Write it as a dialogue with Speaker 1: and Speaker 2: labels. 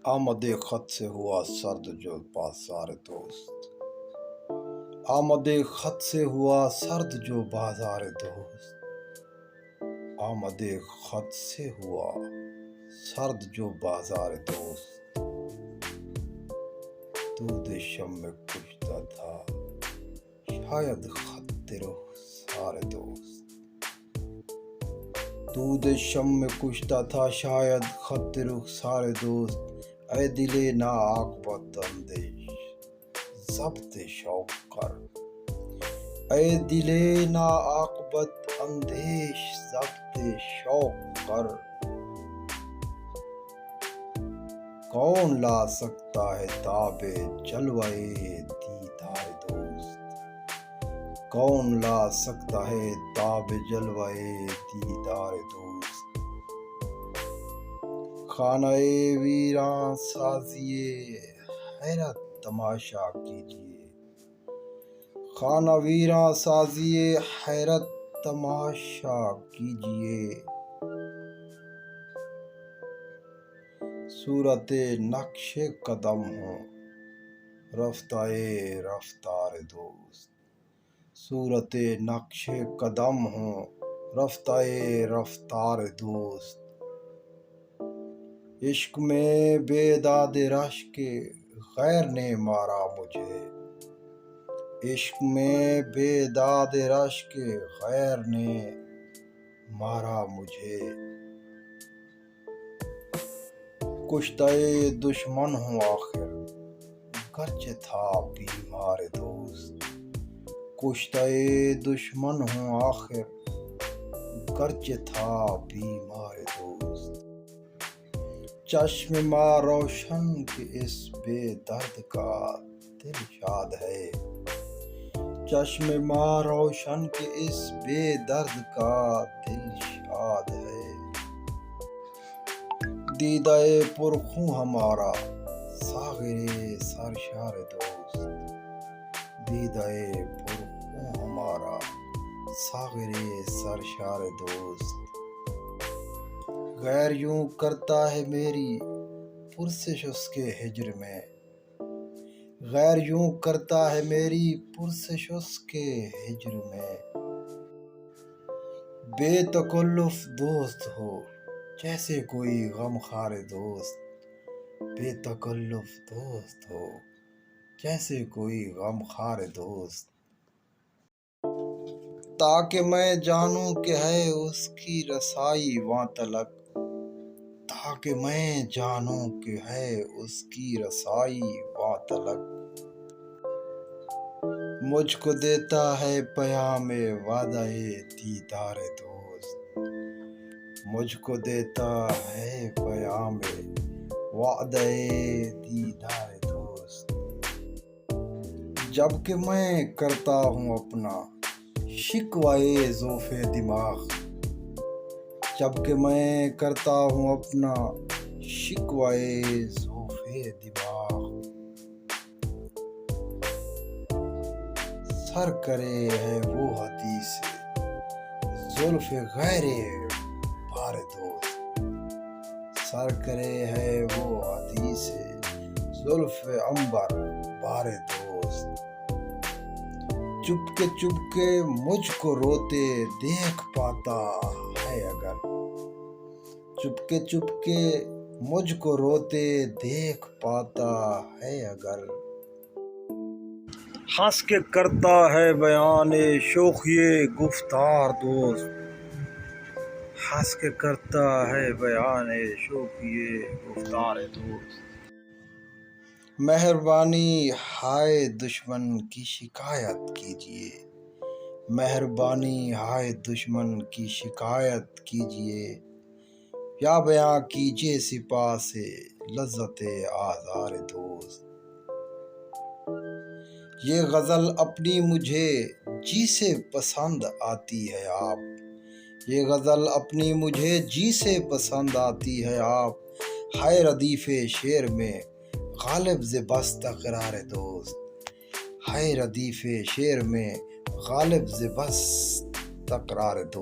Speaker 1: آمد خط سے ہوا سرد جو بازار دوست، آمد خط سے ہوا سرد جو بازار دوست، آمد خط سے ہوا سرد جو بازار دوست، دود شم میں کشتا تھا شاید خط رخسار دوست، دود شم میں کشتا تھا شاید خط رخسار دوست، اے دل ناعاقبت اندیش ضبط شوق کر، اے دل ناعاقبت اندیش ضبط شوق کر، کون لا سکتا ہے تاب جلوے دیدار دوست، کون لا سکتا ہے تاب جلوے دیدار دوست، خانہ ویراں سازیے حیرت تماشا کیجیے، خانہ ویراں سازیے حیرت تماشا کیجیے، صورت نقش قدم ہو رفتہ رفتار دوست، صورت نقش قدم ہو رفتہ رفتار دوست، عشق میں بیداد رشک غیر نے مارا مجھے، عشق میں بیداد رشک غیر نے مارا مجھے، کشتہ دشمن ہوں آخر گرچہ تھا بیمار دوست، کشتہ دشمن ہوں آخر گرچہ تھا بیمار دوست، چشم ماں روشن کے اس بے درد کا دل شاد ہے، چشم ماں روشن کے اس بے درد کا دل شاد ہے، دیدہ پرخوں ہمارا ساغر سرشار دوست، دیدہ پرخوں ہمارا ساغر سرشار دوست، غیر یوں کرتا ہے میری پرسش اس کے ہجر میں، غیر یوں کرتا ہے میری پرسش اس کے ہجر میں، بے تکلف دوست ہو جیسے کوئی غمخوار دوست، بے تکلف دوست ہو جیسے کوئی غمخوار دوست، تاکہ میں جانوں کہ ہے اس کی رسائی وہاں تلک، تاکہ میں جانوں کہ ہے اس کی رسائی وہاں تلک، مجھ کو دیتا ہے پیام وعدہ دیدار دوست، مجھ کو دیتا ہے پیام وعدہ دیدار دوست، جب کہ میں کرتا ہوں اپنا شکوائے ضعف دماغ، جب کہ میں کرتا ہوں اپنا شکوائے ضعف دماغ، سر کرے ہے وہ حدیث زلف غیر بار دوست، سر کرے ہے وہ حدیث زلف عنبر بار دوست، چپ کے مجھ کو روتے دیکھ پاتا ہے اگر، چپ کے مجھ کو روتے دیکھ پاتا ہے اگر، ہنس کے کرتا ہے بیان شوخیے گفتار دوست، ہنس کے کرتا ہے بیان شوخیے گفتار دوست، مہربانی ہائے دشمن کی شکایت کیجیے، مہربانی ہائے دشمن کی شکایت کیجیے، یا بیاں کیجیے سپاہ سے لذت آزار دوست، یہ غزل اپنی مجھے جی سے پسند آتی ہے آپ، یہ غزل اپنی مجھے جی سے پسند آتی ہے آپ، ہے ردیف شعر میں غالب ز بس تکرار دوست، ہے ردیف شعر میں غالب ز بس تکرار دوست۔